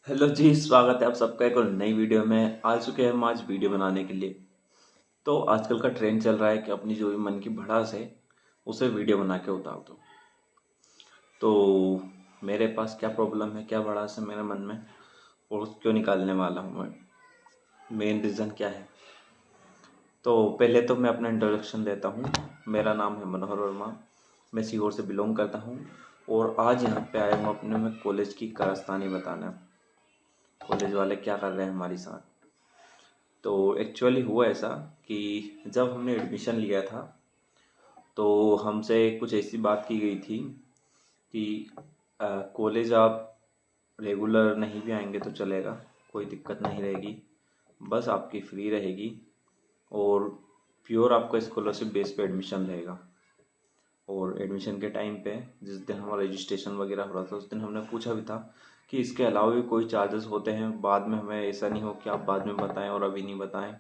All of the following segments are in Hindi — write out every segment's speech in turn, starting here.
हेलो जी, स्वागत है आप सबका एक और नई वीडियो में। आ चुके हैं हम आज वीडियो बनाने के लिए। तो आजकल का ट्रेंड चल रहा है कि अपनी जो भी मन की भड़ास है उसे वीडियो बना के उतार दो। तो मेरे पास क्या प्रॉब्लम है, क्या भड़ास है मेरे मन में और क्यों निकालने वाला हूँ मैं, मेन रीज़न क्या है। तो पहले तो मैं अपना इंट्रोडक्शन देता हूँ। मेरा नाम है मनोहर वर्मा। मैं सीहोर से बिलोंग करता हूँ और आज यहाँ पे आया हूँ अपने में कॉलेज की कारस्तानी बताने। कॉलेज वाले क्या कर रहे हैं हमारे साथ। तो एक्चुअली हुआ ऐसा कि जब हमने एडमिशन लिया था तो हमसे कुछ ऐसी बात की गई थी कि कॉलेज आप रेगुलर नहीं भी आएंगे तो चलेगा, कोई दिक्कत नहीं रहेगी, बस आपकी फ्री रहेगी और प्योर आपका स्कॉलरशिप बेस पे एडमिशन रहेगा। और एडमिशन के टाइम पे जिस दिन हमारा रजिस्ट्रेशन वगैरह हो रहा था उस दिन हमने पूछा भी था कि इसके अलावा भी कोई चार्जेस होते हैं, बाद में हमें ऐसा नहीं हो कि आप बाद में बताएं और अभी नहीं बताएं,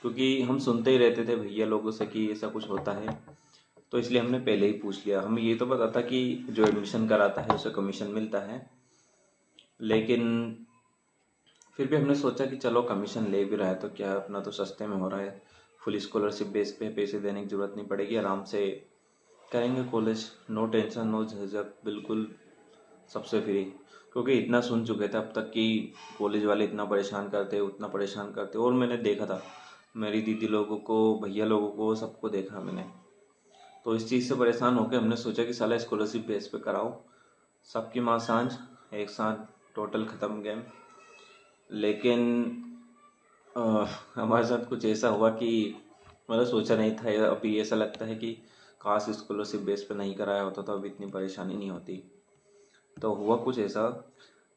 क्योंकि हम सुनते ही रहते थे भैया लोगों से कि ऐसा कुछ होता है। तो इसलिए हमने पहले ही पूछ लिया। हमें ये तो पता था कि जो एडमिशन कराता है उसे कमीशन मिलता है, लेकिन फिर भी हमने सोचा कि चलो कमीशन ले भी रहा है तो क्या, अपना तो सस्ते में हो रहा है, फुल स्कॉलरशिप बेस पे पैसे देने की ज़रूरत नहीं पड़ेगी, आराम से करेंगे कॉलेज, नो टेंशन नो झंझट, बिल्कुल सबसे फ्री। क्योंकि इतना सुन चुके थे अब तक कि कॉलेज वाले इतना परेशान करते उतना परेशान करते, और मैंने देखा था मेरी दीदी लोगों को, भैया लोगों को, सबको देखा मैंने। तो इस चीज़ से परेशान होकर हमने सोचा कि साला स्कॉलरशिप बेस पे कराओ, सबकी माँ सांझ, एक साथ टोटल ख़त्म गेम। लेकिन अ, हमारे साथ कुछ ऐसा हुआ कि मतलब सोचा नहीं था। अभी ऐसा लगता है कि काश स्कॉलरशिप बेस पे नहीं कराया होता तो अभी इतनी परेशानी नहीं होती। तो हुआ कुछ ऐसा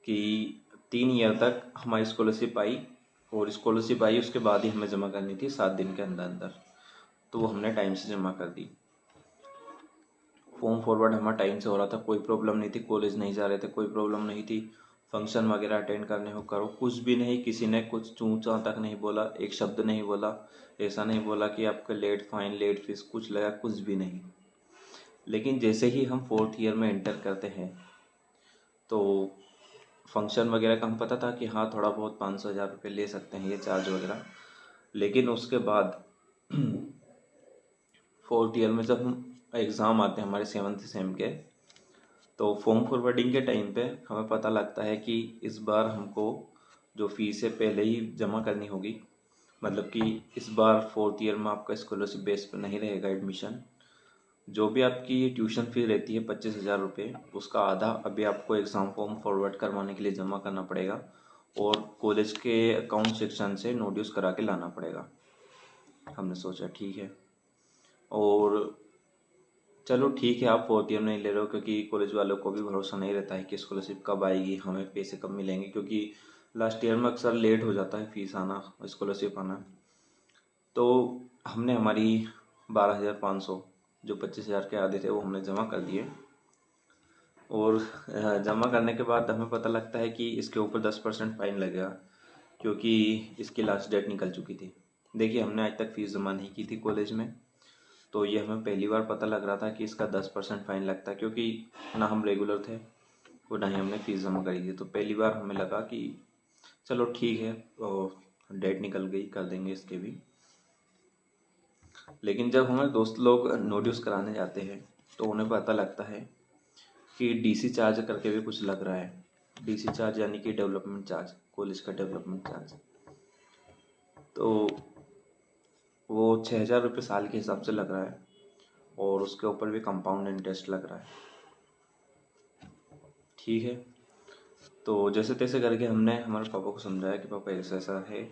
कि 3 ईयर तक हमारी स्कॉलरशिप आई, और स्कॉलरशिप आई उसके बाद ही हमें जमा करनी थी 7 दिन के अंदर अंदर। तो वो हमने टाइम से जमा कर दी। फॉर्म फॉरवर्ड हमारा टाइम से हो रहा था, कोई प्रॉब्लम नहीं थी, कॉलेज नहीं जा रहे थे, कोई प्रॉब्लम नहीं थी। फंक्शन वगैरह अटेंड करने हो करो, कुछ भी नहीं, किसी ने कुछ चूँ चाँ तक नहीं बोला, एक शब्द नहीं बोला। ऐसा नहीं बोला कि आपका लेट फाइन लेट फीस कुछ लगा, कुछ भी नहीं। लेकिन जैसे ही हम 4th ईयर में एंटर करते हैं तो फंक्शन वगैरह का हम पता था कि हाँ थोड़ा बहुत 500-1000 रुपये ले सकते हैं ये चार्ज वगैरह। लेकिन उसके बाद 4th ईयर में जब हम एग्ज़ाम आते हैं हमारे 7th सेम के, तो फॉर्म फॉरवर्डिंग के टाइम पे हमें पता लगता है कि इस बार हमको जो फीस है पहले ही जमा करनी होगी। मतलब कि इस बार 4th ईयर में आपका स्कॉलरशिप बेस पर नहीं रहेगा एडमिशन। जो भी आपकी ट्यूशन फी रहती है 25,000 रुपये, उसका आधा अभी आपको एग्ज़ाम फॉर्म फॉरवर्ड करवाने के लिए जमा करना पड़ेगा और कॉलेज के अकाउंट सेक्शन से नोटिस करा के लाना पड़ेगा। हमने सोचा ठीक है, और चलो ठीक है, आप 4th ईयर नहीं ले रहे हो, क्योंकि कॉलेज वालों को भी भरोसा नहीं रहता है कि स्कॉलरशिप कब आएगी, हमें पैसे कब मिलेंगे, क्योंकि लास्ट ईयर में अक्सर लेट हो जाता है फीस आना, स्कॉलरशिप आना। तो हमने हमारी 12,500 जो 25,000 के आधे थे वो हमने जमा कर दिए। और जमा करने के बाद हमें पता लगता है कि इसके ऊपर 10% फाइन लगेगा, क्योंकि इसकी लास्ट डेट निकल चुकी थी। देखिए, हमने आज तक फ़ीस जमा नहीं की थी कॉलेज में, तो ये हमें पहली बार पता लग रहा था कि इसका 10% फाइन लगता है, क्योंकि ना हम रेगुलर थे और ना ही हमने फ़ीस जमा करी थी। तो पहली बार हमें लगा कि चलो ठीक है, और डेट निकल गई, कर देंगे इसके भी। लेकिन जब हमारे दोस्त लोग नोटिस कराने जाते हैं तो उन्हें पता लगता है कि डीसी चार्ज करके भी कुछ लग रहा है। डीसी चार्ज यानी कि डेवलपमेंट चार्ज, कॉलेज का डेवलपमेंट चार्ज। तो वो 6,000 रुपये साल के हिसाब से लग रहा है, और उसके ऊपर भी कंपाउंड इंटरेस्ट लग रहा है। ठीक है, तो जैसे तैसे करके हमने हमारे पापा को समझाया कि पापा ऐसा ऐसा है,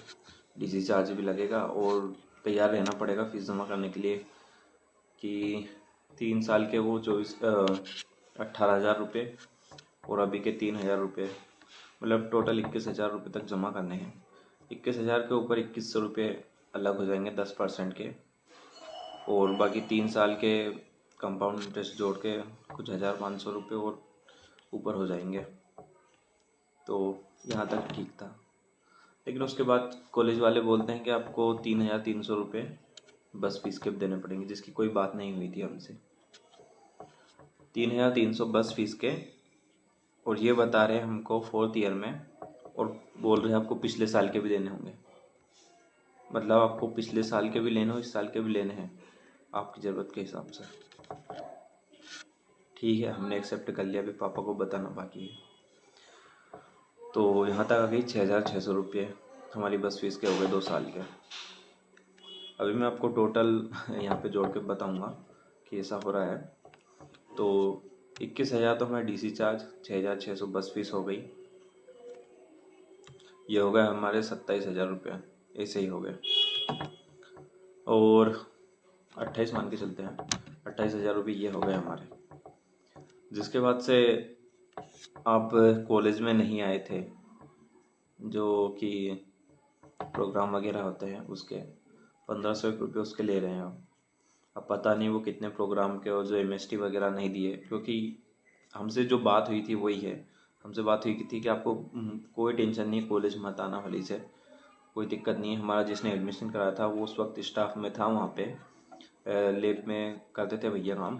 डीसी चार्ज भी लगेगा और तैयार रहना पड़ेगा फीस जमा करने के लिए, कि 3 साल के वो 18,000 रुपये और अभी के 3,000 रुपये, मतलब टोटल 21,000 रुपये तक जमा करने हैं। 21,000 के ऊपर 2,100 रुपये अलग हो जाएंगे 10% के, और बाकी 3 साल के कंपाउंड इंटरेस्ट जोड़ के कुछ 1,500 रुपये और ऊपर हो जाएंगे। तो यहाँ तक ठीक था। लेकिन उसके बाद कॉलेज वाले बोलते हैं कि आपको 3,300 रुपये बस फीस के देने पड़ेंगे, जिसकी कोई बात नहीं हुई थी हमसे। 3,300 बस फीस के, और ये बता रहे हैं हमको 4th ईयर में और बोल रहे हैं आपको पिछले साल के भी देने होंगे। मतलब आपको पिछले साल के भी लेने हो, इस साल के भी लेने हैं आपकी ज़रूरत के हिसाब से। ठीक है, हमने एक्सेप्ट कर लिया, अभी पापा को बताना बाकी है। तो यहाँ तक आ गई 6,600 रुपये हमारी बस फीस के हो गए 2 साल के। अभी मैं आपको टोटल यहाँ पे जोड़ के बताऊँगा कि ऐसा हो रहा है। तो 21,000 तो हमारा डीसी चार्ज, 6,600 बस फीस हो गई, ये हो गए हमारे 27,000 रुपये, ऐसे ही हो गए। और 28 मान के चलते हैं, 28,000 रुपये ये हो गए हमारे। जिसके बाद से आप कॉलेज में नहीं आए थे, जो कि प्रोग्राम वगैरह होते हैं उसके 1,500 रुपये उसके ले रहे हैं आप। अब पता नहीं वो कितने प्रोग्राम के, और जो एमएसटी वगैरह नहीं दिए, क्योंकि हमसे जो बात हुई थी वही है। हमसे बात हुई थी कि आपको कोई टेंशन नहीं है, कॉलेज मत आना वाली से, कोई दिक्कत नहीं है। हमारा जिसने एडमिशन कराया था वो उस वक्त स्टाफ में था, वहाँ पे लैब में करते थे भैया काम।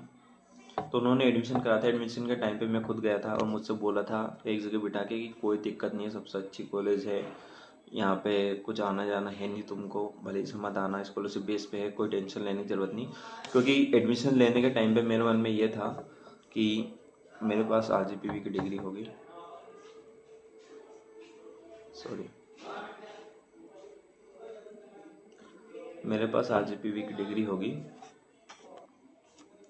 तो उन्होंने एडमिशन कराया था। एडमिशन के टाइम पे मैं खुद गया था और मुझसे बोला था एक जगह बिठा के कि कोई दिक्कत नहीं है, सबसे अच्छी कॉलेज है, यहाँ पे कुछ आना जाना है नहीं तुमको, भले से मत आना, स्कॉलरशिप बेस पे है, कोई टेंशन लेने की ज़रूरत नहीं। क्योंकि एडमिशन लेने के टाइम पे मेरे मन में ये था कि मेरे पास आरजीपीवी की डिग्री होगी, मेरे पास आरजीपीवी की डिग्री होगी,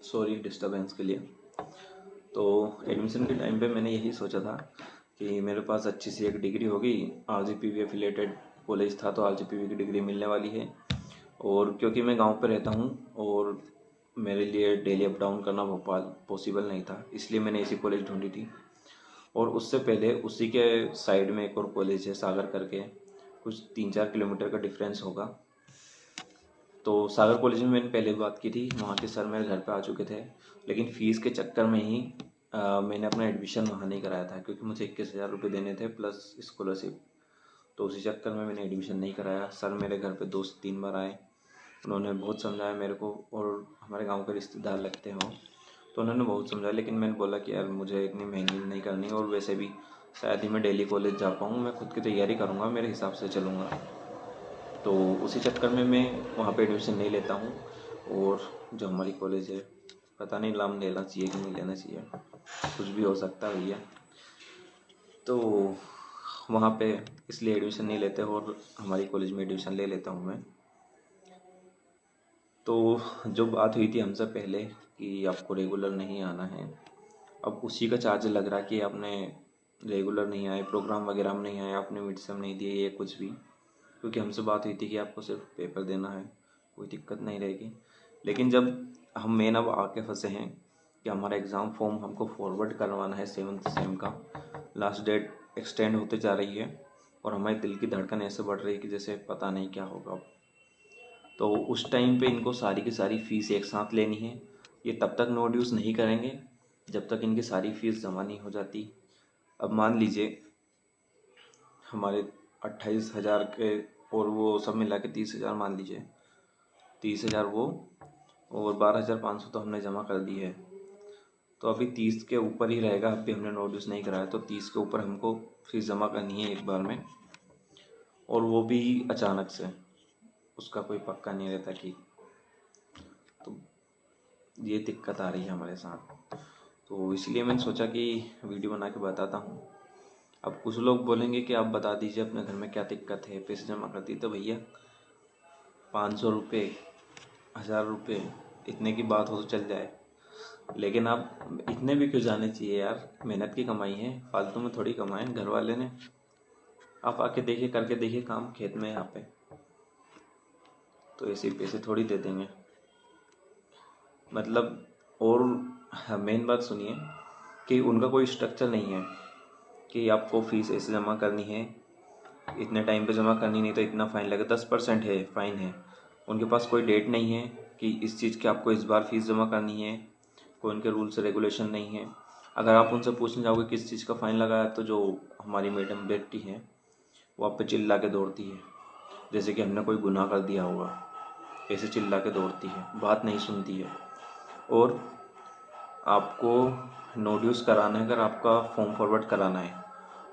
सॉरी डिस्टर्बेंस के लिए। तो एडमिशन के टाइम पे मैंने यही सोचा था कि मेरे पास अच्छी सी एक डिग्री होगी, आरजीपीवी एफिलिएटेड कॉलेज था तो आरजीपीवी की डिग्री मिलने वाली है। और क्योंकि मैं गांव पे रहता हूं और मेरे लिए डेली अप डाउन करना भोपाल पॉसिबल नहीं था, इसलिए मैंने इसी कॉलेज ढूंढी थी। और उससे पहले उसी के साइड में एक और कॉलेज है सागर करके, कुछ 3-4 किलोमीटर का डिफरेंस होगा। तो सागर कॉलेज में मैंने पहले बात की थी, वहाँ के सर मेरे घर पे आ चुके थे, लेकिन फ़ीस के चक्कर में ही मैंने अपना एडमिशन वहाँ नहीं कराया था, क्योंकि मुझे 21,000 रुपये देने थे प्लस स्कॉलरशिप। तो उसी चक्कर में मैंने एडमिशन नहीं कराया। सर मेरे घर पे 2 से 3 बार आए, उन्होंने बहुत समझाया मेरे को, और हमारे गांव के रिश्तेदार लगते हैं वो, तो उन्होंने बहुत समझाया। लेकिन मैंने बोला कि यार मुझे इतनी महंगी नहीं करनी, और वैसे भी शायद ही मैं डेली कॉलेज जा पाऊँ, मैं खुद की तैयारी करूँगा, मेरे हिसाब से चलूँगा। तो उसी चक्कर में मैं वहाँ पे एडमिशन नहीं लेता हूँ। और जो हमारी कॉलेज है, पता नहीं नाम लेना चाहिए कि नहीं लेना चाहिए, कुछ भी हो सकता है भैया। तो वहाँ पे इसलिए एडमिशन नहीं लेते और हमारी कॉलेज में एडमिशन ले लेता हूँ मैं। तो जो बात हुई थी हमसे पहले कि आपको रेगुलर नहीं आना है, अब उसी का चार्ज लग रहा है कि आपने रेगुलर नहीं आए, प्रोग्राम वगैरह में नहीं आए, आपने मिड सेम नहीं दिए, ये कुछ भी। क्योंकि हमसे बात हुई थी कि आपको सिर्फ पेपर देना है, कोई दिक्कत नहीं रहेगी। लेकिन जब हम मेन अब आके फंसे हैं कि हमारा एग्ज़ाम फॉर्म हमको फॉरवर्ड करवाना है 7th सेम का, लास्ट डेट एक्सटेंड होते जा रही है, और हमारे दिल की धड़कन ऐसे बढ़ रही है कि जैसे पता नहीं क्या होगा अब। तो उस टाइम पे इनको सारी की सारी फ़ीस एक साथ लेनी है। ये तब तक नो ड्यूज़ नहीं करेंगे जब तक इनकी सारी फ़ीस जमा नहीं हो जाती। अब मान लीजिए हमारे 28,000 के, और वो सब मिला के 30,000 मान लीजिए, 30,000 वो, और 12,500 तो हमने जमा कर दी है। तो अभी 30 के ऊपर ही रहेगा, अभी हमने नो ड्यूज़ नहीं कराया, तो 30 के ऊपर हमको फीस जमा करनी है एक बार में, और वो भी अचानक से, उसका कोई पक्का नहीं रहता कि। तो ये दिक्कत आ रही है हमारे साथ, तो इसलिए मैंने सोचा कि वीडियो बना के बताता हूँ। अब कुछ लोग बोलेंगे कि आप बता दीजिए अपने घर में क्या दिक्कत है, पैसे जमा कर दी। तो भैया 500 रुपये, 1,000 रुपये, इतने की बात हो तो चल जाए, लेकिन आप इतने भी क्यों जाने चाहिए यार, मेहनत की कमाई है, फालतू में थोड़ी कमाए घर वाले ने। आप आके देखिए, करके देखिए काम खेत में यहाँ पे, तो ऐसे पैसे थोड़ी दे देंगे मतलब। और मेन बात सुनिए कि उनका कोई स्ट्रक्चर नहीं है कि आपको फ़ीस ऐसे जमा करनी है, इतने टाइम पे जमा करनी, नहीं तो इतना फ़ाइन लगेगा। 10% है फ़ाइन है, उनके पास कोई डेट नहीं है कि इस चीज़ की आपको इस बार फ़ीस जमा करनी है, कोई उनके रूल्स रेगुलेशन नहीं है। अगर आप उनसे पूछने जाओगे किस चीज़ का फ़ाइन लगा है, तो जो हमारी मैडम बैठती हैं वो आप पे चिल्ला के दौड़ती है, जैसे कि हमने कोई गुनाह कर दिया होगा, ऐसे चिल्ला के दौड़ती है, बात नहीं सुनती है। और आपको नो ड्यूज़ कराना है, अगर आपका फॉर्म फॉरवर्ड कराना है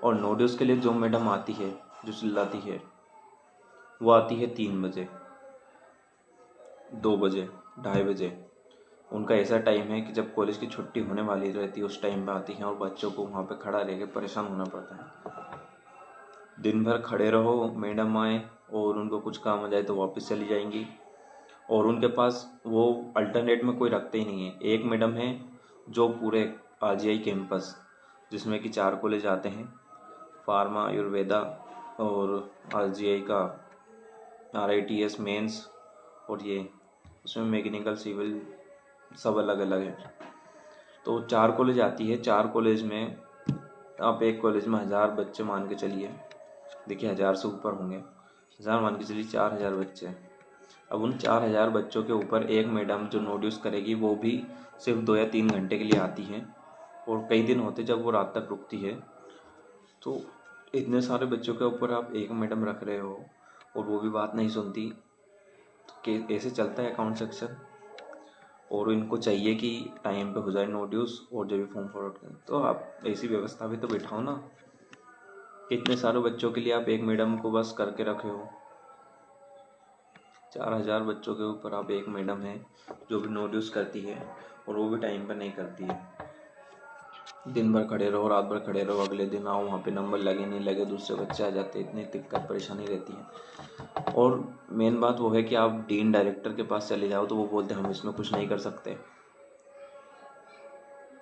और नोड्यूस के लिए जो मैडम आती है, जो चिल्लाती है, वो आती है 3 बजे, 2 बजे, 2:30 बजे। उनका ऐसा टाइम है कि जब कॉलेज की छुट्टी होने वाली रहती है उस टाइम पे आती हैं और बच्चों को वहाँ पे खड़ा रह के परेशान होना पड़ता है। दिन भर खड़े रहो, मैडम आए और उनको कुछ काम आ जाए तो वापस चली जाएंगी। और उनके पास वो अल्टरनेट में कोई रखते ही नहीं है। एक मैडम है जो पूरे आरजीआई कैंपस, जिसमें कि 4 कॉलेज आते हैं, फार्मा, आयुर्वेदा और आरजीआई का आरआईटीएस मेंस, और ये उसमें मैकेनिकल, सिविल, सब अलग अलग है। तो 4 कॉलेज आती है। 4 कॉलेज में आप एक कॉलेज में 1000 बच्चे मान के चलिए, देखिए 1000 से ऊपर होंगे, 1000 मान के चलिए, 4000 बच्चे। अब उन 4000 बच्चों के ऊपर एक मैडम जो नोड्यूस करेगी वो भी सिर्फ 2 या 3 घंटे के लिए आती है, और कई दिन होते जब वो रात तक रुकती है। तो इतने सारे बच्चों के ऊपर आप एक मैडम रख रहे हो और वो भी बात नहीं सुनती, तो कैसे चलता है अकाउंट सेक्शन। और इनको चाहिए कि टाइम पे हो जाए नोड्यूस और जो भी फॉर्म फॉरवर्ड करें, तो आप ऐसी व्यवस्था भी तो बैठाओ ना। इतने सारे बच्चों के लिए आप एक मैडम को बस करके रखे हो। 4000 बच्चों के ऊपर आप एक मैडम है जो भी नोड्यूस करती है, और वो भी टाइम पर नहीं करती है। दिन भर खड़े रहो, रात भर खड़े रहो, अगले दिन आओ, वहाँ पे नंबर लगे नहीं लगे, दूसरे बच्चे आ जाते, इतनी दिक्कत परेशानी रहती है। और मेन बात वो है कि आप डीन डायरेक्टर के पास चले जाओ तो वो बोलते हम इसमें कुछ नहीं कर सकते,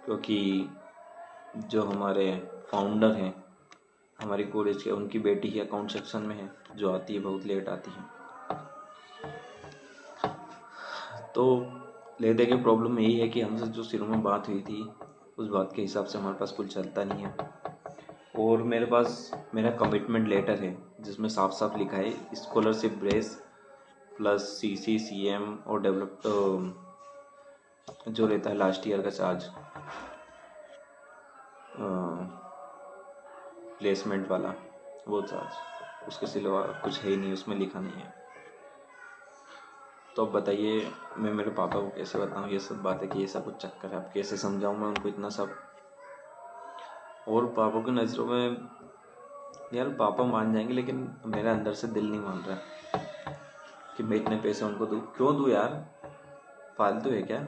क्योंकि जो हमारे फाउंडर हैं हमारी कॉलेज के, उनकी बेटी ही अकाउंट सेक्शन में है, जो आती है बहुत लेट आती है। तो ले दे के प्रॉब्लम यही है कि हमसे जो शुरू में बात हुई थी उस बात के हिसाब से हमारे पास कुछ चलता नहीं है। और मेरे पास मेरा कमिटमेंट लेटर है जिसमें साफ साफ लिखा है scholarship brace plus CC CM और डेवलप जो रहता है लास्ट ईयर का चार्ज, प्लेसमेंट वाला वो चार्ज, उसके सिवा कुछ है ही नहीं, उसमें लिखा नहीं है। तो अब बताइए मैं मेरे पापा को कैसे बताऊँ ये सब बातें कि ये सब कुछ चक्कर है, अब कैसे समझाऊँ मैं उनको इतना सब। और पापा की नज़रों में यार पापा मान जाएंगे, लेकिन मेरे अंदर से दिल नहीं मान रहा कि मैं इतने पैसे उनको दूँ। क्यों दूँ यार, फालतू है क्या?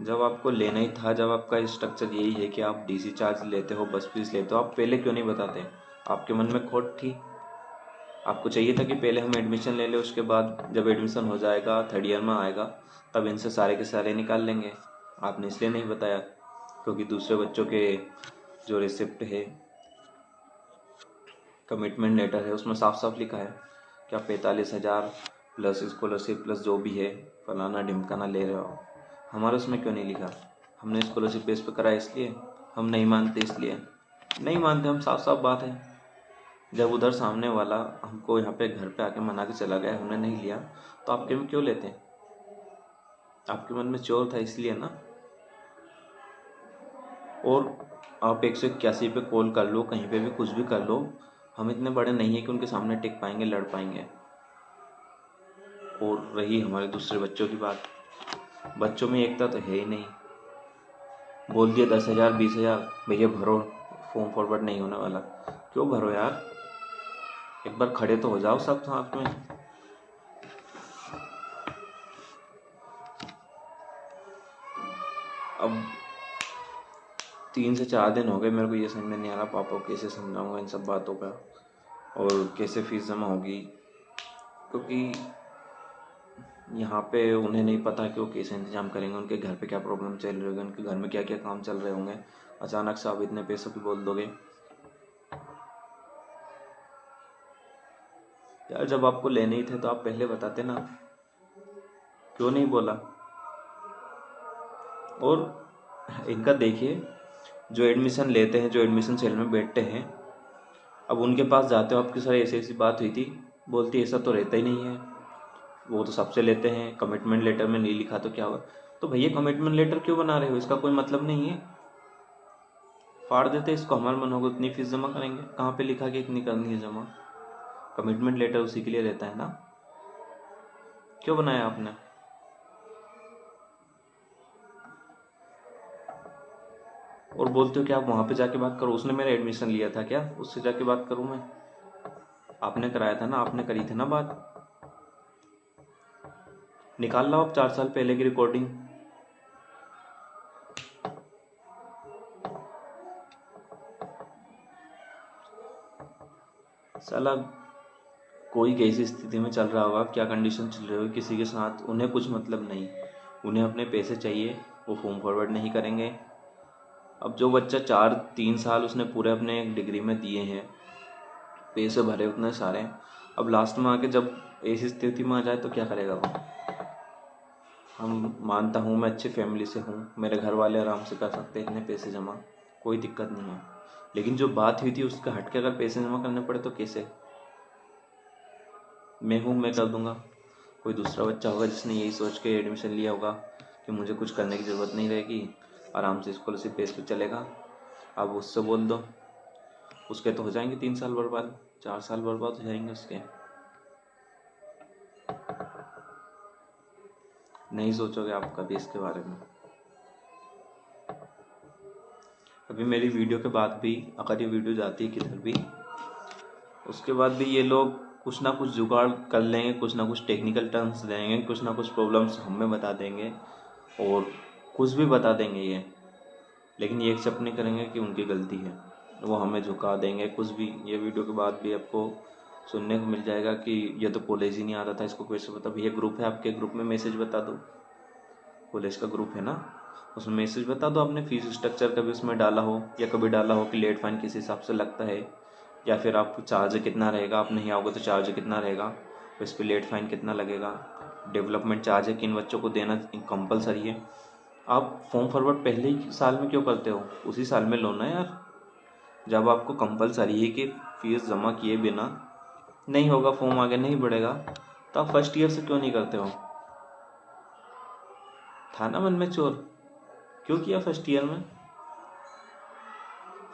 जब आपको लेना ही था, जब आपका स्ट्रक्चर यही है कि आप डीसी चार्ज लेते हो, बस फीस लेते हो, आप पहले क्यों नहीं बताते? आपके मन में खोट थी? आपको चाहिए था कि पहले हम एडमिशन ले लें, उसके बाद जब एडमिशन हो जाएगा, 3rd ईयर में आएगा, तब इनसे सारे के सारे निकाल लेंगे। आपने इसलिए नहीं बताया क्योंकि दूसरे बच्चों के जो रिसिप्ट है, कमिटमेंट लेटर है, उसमें साफ साफ लिखा है कि आप 45,000 प्लस स्कॉलरशिप प्लस जो भी है फलाना ढिमकाना ले रहे हो। हमारे उसमें क्यों नहीं लिखा? हमने स्कॉलरशिप बेस पे करा इसलिए, हम नहीं मानते इसलिए नहीं मानते हम, साफ साफ बात है। जब उधर सामने वाला हमको यहाँ पे घर पे आके मना के चला गया, हमने नहीं लिया, तो आपके में क्यों लेते? आपके मन में चोर था इसलिए ना। और आप 181 पे कॉल कर लो, कहीं पे भी कुछ भी कर लो, हम इतने बड़े नहीं है कि उनके सामने टिक पाएंगे, लड़ पाएंगे। और रही हमारे दूसरे बच्चों की बात, बच्चों में एकता तो है ही नहीं। बोल दिया 10,000 20,000 भैया भरो, फॉर्म फॉरवर्ड नहीं होने वाला। क्यों भरो यार, एक बार खड़े तो हो जाओ सब साथ में। अब 3 से 4 दिन हो गए, मेरे को ये समझ में नहीं आ रहा पापा को कैसे समझाऊंगा इन सब बातों का, और कैसे फीस जमा होगी, क्योंकि यहाँ पे उन्हें नहीं पता कि वो कैसे इंतजाम करेंगे, उनके घर पे क्या प्रॉब्लम चल रही होगी, उनके घर में क्या क्या काम चल रहे होंगे। अचानक से आप इतने पैसों की बोल दोगे यार, जब आपको लेने ही थे तो आप पहले बताते ना, क्यों नहीं बोला? और इनका देखिए, जो एडमिशन लेते हैं, जो एडमिशन सेल में बैठते हैं, अब उनके पास जाते हो, आपकी सर ऐसी ऐसी बात हुई थी, बोलती ऐसा तो रहता ही नहीं है, वो तो सबसे लेते हैं, कमिटमेंट लेटर में नहीं लिखा तो क्या हुआ? तो भैया कमिटमेंट लेटर क्यों बना रहे हो, इसका कोई मतलब नहीं है, फाड़ देते इसको, हमारा मन होगा उतनी फीस जमा करेंगे। कहाँ पे लिखा कि इतनी करनी है जमा? कमिटमेंट लेटर उसी के लिए रहता है ना, क्यों बनाया आपने? और बोलते हो कि आप वहाँ पे जाके बात करो। उसने मेरा एडमिशन लिया था क्या, उससे जाके बात करूँ मैं? आपने कराया था ना, आपने करी थी ना बात। निकाल लो आप 4 साल पहले की रिकॉर्डिंग। साला कोई कैसी स्थिति में चल रहा होगा, क्या कंडीशन चल रही होगी किसी के साथ, उन्हें कुछ मतलब नहीं। उन्हें अपने पैसे चाहिए, वो फॉर्म फॉरवर्ड नहीं करेंगे। अब जो बच्चा 3 साल उसने पूरे अपने डिग्री में दिए हैं, पैसे भरे उतने सारे, अब लास्ट में आके जब ऐसी स्थिति में आ जाए तो क्या करेगा वो? हम मानता हूँ मैं अच्छी फैमिली से हूँ, मेरे घर वाले आराम से कर सकते हैं इतने पैसे जमा, कोई दिक्कत नहीं है। लेकिन जो बात हुई थी उसका हट के अगर पैसे जमा करने पड़े तो कैसे? मैं हूँ, मैं कर दूंगा। कोई दूसरा बच्चा होगा जिसने यही सोच के एडमिशन लिया होगा कि मुझे कुछ करने की ज़रूरत नहीं रहेगी, आराम से स्कॉलरशिप बेस पे चलेगा। अब उससे बोल दो, उसके तो हो जाएंगे 3 साल बर्बाद, 4 साल बर्बाद हो जाएंगे उसके। नहीं सोचोगे आप कभी इसके बारे में? अभी मेरी वीडियो के बाद भी अगर ये वीडियो जाती है किधर भी, उसके बाद भी ये लोग कुछ ना कुछ जुगाड़ कर लेंगे, कुछ ना कुछ टेक्निकल टर्म्स देंगे, कुछ ना कुछ प्रॉब्लम्स हमें बता देंगे और कुछ भी बता देंगे ये। लेकिन ये एक्सेप्ट नहीं करेंगे कि उनकी गलती है, वो हमें झुका देंगे कुछ भी। ये वीडियो के बाद भी आपको सुनने को मिल जाएगा कि ये तो कॉलेज ही नहीं आता था, इसको कैसे पता? भैया ग्रुप है आपके, ग्रुप में मैसेज बता दो, कॉलेज का ग्रुप है ना, उसमें मैसेज बता दो आपने फीस स्ट्रक्चर कभी उसमें डाला हो, या कभी डाला हो कि लेट फाइन किस हिसाब से लगता है, या फिर आप चार्ज कितना रहेगा, आप नहीं आओगे तो चार्ज कितना रहेगा, इस पर लेट फाइन कितना लगेगा, डेवलपमेंट चार्ज है किन बच्चों को देना कंपलसरी है। आप फॉर्म फॉरवर्ड पहले ही साल में क्यों करते हो? उसी साल में लो ना यार। जब आपको कंपलसरी है कि फीस जमा किए बिना नहीं होगा, फॉर्म आगे नहीं बढ़ेगा, तो आप फर्स्ट ईयर से क्यों नहीं करते हो? था ना मन में चोर, क्यों किया फर्स्ट ईयर में?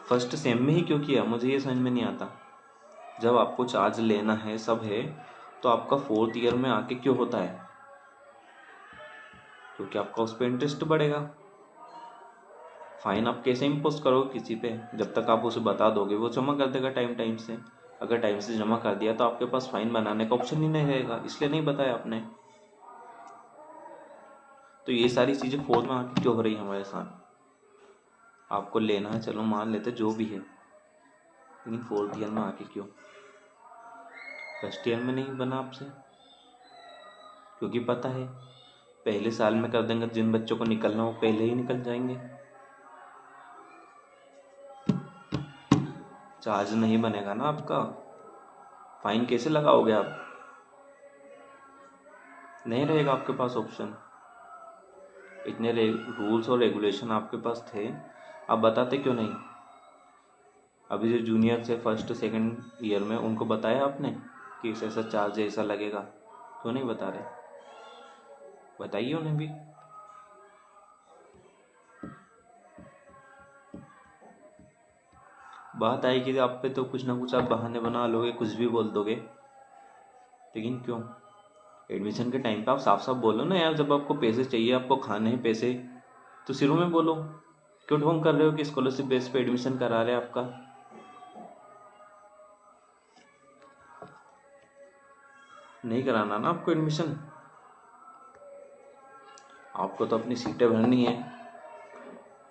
फर्स्ट सेम में ही क्यों किया, मुझे ये समझ में नहीं आता। जब आपको चार्ज लेना है सब है, तो आपका 4th ईयर में आके क्यों होता है? क्योंकि आपका उस पर इंटरेस्ट बढ़ेगा। फाइन आप कैसे इम्पोज करोगे किसी पे? जब तक आप उसे बता दोगे वो जमा कर देगा टाइम से। अगर टाइम से जमा कर दिया तो आपके पास फाइन बनाने का ऑप्शन ही नहीं रहेगा, इसलिए नहीं बताया आपने। तो ये सारी चीज़ें 4th में आके क्यों हो रही है हमारे साथ? आपको लेना है चलो मान लेते जो भी है, लेकिन 4th ईयर में आके क्यों? फर्स्ट ईयर में नहीं बना आपसे, क्योंकि पता है पहले साल में कर देंगे, जिन बच्चों को निकलना वो पहले ही निकल जाएंगे। चार्ज नहीं बनेगा ना आपका, फाइन कैसे लगाओगे आप? नहीं रहेगा आपके पास ऑप्शन। इतने रूल्स और रेगुलेशन आपके पास थे, आप बताते क्यों नहीं? अभी जो जूनियर से फर्स्ट सेकंड ईयर में उनको बताया आपने कि ऐसा चार्ज है, ऐसा लगेगा? क्यों नहीं बता रहे? बताइए उन्हें भी। बात आएगी आप पे तो कुछ ना कुछ आप बहाने बना लोगे, कुछ भी बोल दोगे। लेकिन क्यों? एडमिशन के टाइम पे आप साफ साफ बोलो ना यार, जब आपको पैसे चाहिए, आपको खाने हैं पैसे, तो शुरू में बोलो। क्यों ढोंग कर रहे हो कि स्कॉलरशिप बेस पे एडमिशन करा रहे हैं आपका? नहीं कराना ना आपको एडमिशन, आपको तो अपनी सीटें भरनी है।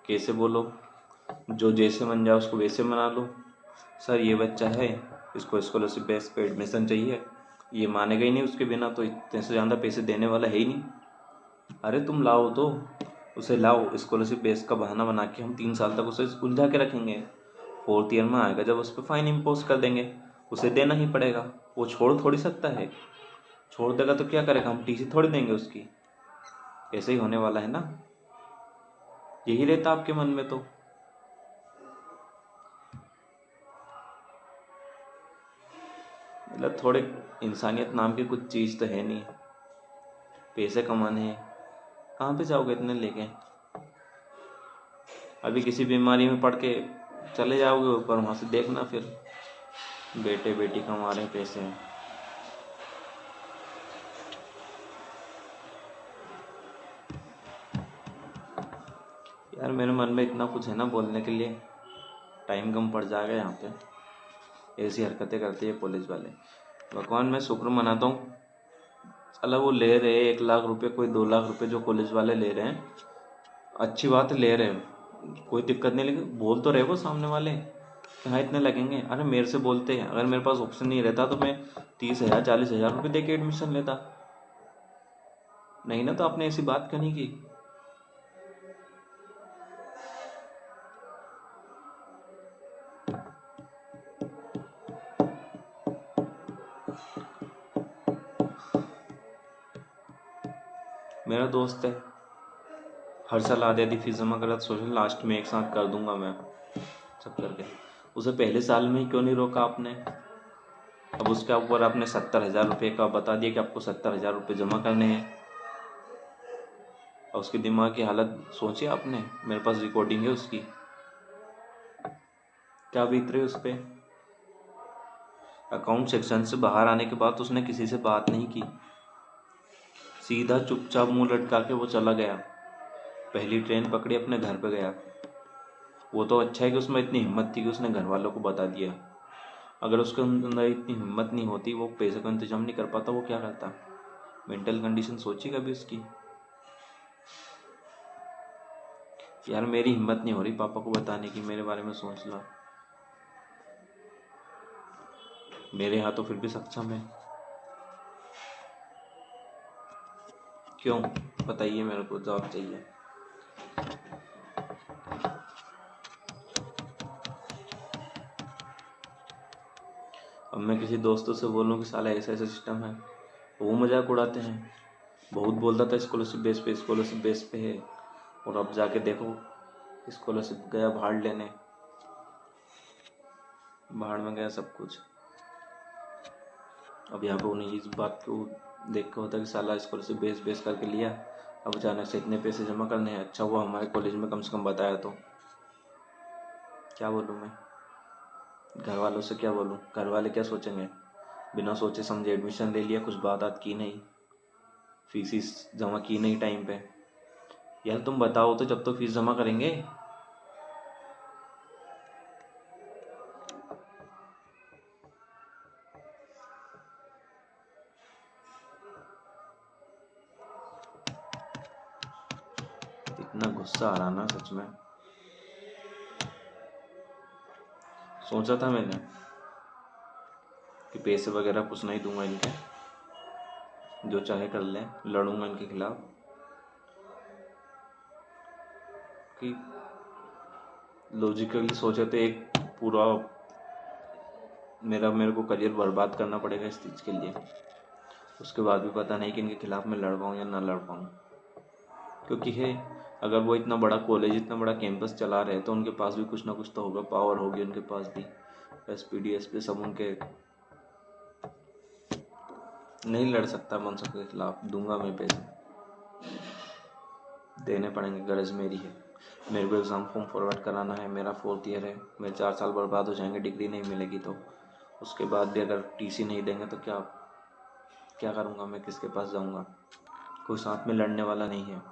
कैसे बोलो, जो जैसे बन जाए उसको वैसे बना लो। सर ये बच्चा है, इसको स्कॉलरशिप बेस पे एडमिशन चाहिए, ये मानेगा ही नहीं, उसके बिना तो इतने से ज़्यादा पैसे देने वाला है ही नहीं। अरे तुम लाओ तो, उसे लाओ, स्कॉलरशिप बेस का बहाना बना के हम 3 साल तक उसे उलझा के रखेंगे। 4th ईयर में आएगा जब उस पर फाइन इम्पोज कर देंगे, उसे देना ही पड़ेगा। वो छोड़ थोड़ी सकता है, छोड़ देगा तो क्या करेगा? हम टीसी थोड़ी देंगे उसकी। ऐसे ही होने वाला है ना, यही रहता आपके मन में तो। मतलब थोड़े इंसानियत नाम की कुछ चीज़ तो है नहीं। पैसे कमाने हैं, कहाँ पे जाओगे इतने लेके? अभी किसी बीमारी में पड़ के चले जाओगे ऊपर, वहाँ से देखना फिर बेटे बेटी कमा रहे पैसे। यार यार मेरे मन में इतना कुछ है ना बोलने के लिए, टाइम कम पड़ जाएगा यहाँ पे। ऐसी हरकतें करते हैं कॉलेज वाले। भगवान मैं शुक्र मनाता हूँ, साला वो ले रहे 1 लाख रुपए, कोई 2 लाख रुपए जो कॉलेज वाले ले रहे हैं, अच्छी बात है ले रहे हैं, कोई दिक्कत नहीं, लेकिन बोल तो रहे वो सामने वाले कि हाँ इतने लगेंगे। अरे मेरे से बोलते हैं, अगर मेरे पास ऑप्शन नहीं रहता तो मैं 30,000 40,000 रुपये दे के एडमिशन लेता। नहीं ना, तो आपने ऐसी बात क्यों नहीं की? मेरा दोस्त है, हर साल आधी आधी फीस जमा करा, सोचा लास्ट में एक साथ कर दूंगा मैं सब करके। उसे पहले साल में ही क्यों नहीं रोका आपने? अब उसके ऊपर आपने 70,000 रुपये का बता दिया कि आपको 70,000 रुपये जमा करने हैं, और उसके दिमाग की हालत सोची आपने? मेरे पास रिकॉर्डिंग है उसकी, क्या बीत रही उस पर। अकाउंट सेक्शन से बाहर आने के बाद उसने किसी से बात नहीं की, सीधा चुपचाप मुंह लटका के वो चला गया, पहली ट्रेन पकड़ी अपने घर पे गया। वो तो अच्छा है कि उसमें इतनी हिम्मत थी कि उसने घर वालों को बता दिया। अगर उसके अंदर इतनी हिम्मत नहीं होती, वो पैसे का इंतजाम नहीं कर पाता, वो क्या करता? मेंटल कंडीशन सोची कभी उसकी? यार मेरी हिम्मत नहीं हो रही पापा को बताने की, मेरे बारे में सोच लो। मेरे यहाँ तो फिर भी सक्षम है। क्यों बताइए, मेरे को जवाब चाहिए। अब मैं किसी दोस्तों से बोलूँ कि साला ऐसा ऐसा सिस्टम है, तो वो मजाक उड़ाते हैं। बहुत बोलता था स्कॉलरशिप बेस पे, स्कॉलरशिप बेस पे है, और अब जाके देखो स्कॉलरशिप गया भाड़ लेने, भाड़ में गया सब कुछ। अब यहाँ पे उन्हें इस बात को देख के होता है कि साला स्कॉलरशिप बेस बेस करके लिया, अब अचानक से इतने पैसे जमा करने हैं। अच्छा हुआ हमारे कॉलेज में कम से कम बताया, तो क्या बोलूँ मैं? घर वालों से क्या बोलूँ? घर वाले क्या सोचेंगे? बिना सोचे समझे एडमिशन ले लिया, कुछ बात की नहीं, फीस जमा की नहीं टाइम पे। यार तुम बताओ तो, जब तो फीस जमा करेंगे। इतना गुस्सा आ रहा ना सच में। सोचा था मैंने कि पैसे वगैरह कुछ नहीं दूंगा इनके, जो चाहे कर लें, लड़ूंगा इनके खिलाफ, कि लॉजिकली सोचे तो एक पूरा मेरे को करियर बर्बाद करना पड़ेगा इस चीज़ के लिए। उसके बाद भी पता नहीं कि इनके खिलाफ मैं लड़ पाऊँ या ना लड़ पाऊँ, क्योंकि है, अगर वो इतना बड़ा कॉलेज, इतना बड़ा कैंपस चला रहे हैं, तो उनके पास भी कुछ ना कुछ तो होगा, पावर होगी उनके पास भी। SPD SP सब उनके। नहीं लड़ सकता मैं उन सबके खिलाफ, दूंगा मैं पैसे, देने पड़ेंगे, गरज मेरी है। मेरे को एग्ज़ाम फॉर्म फॉरवर्ड कराना है, मेरा 4th ईयर है, मेरे 4 साल बर्बाद हो जाएंगे, डिग्री नहीं मिलेगी तो। उसके बाद भी अगर TC नहीं देंगे तो क्या क्या करूँगा मैं? किसके पास जाऊँगा? कोई साथ में लड़ने वाला नहीं है।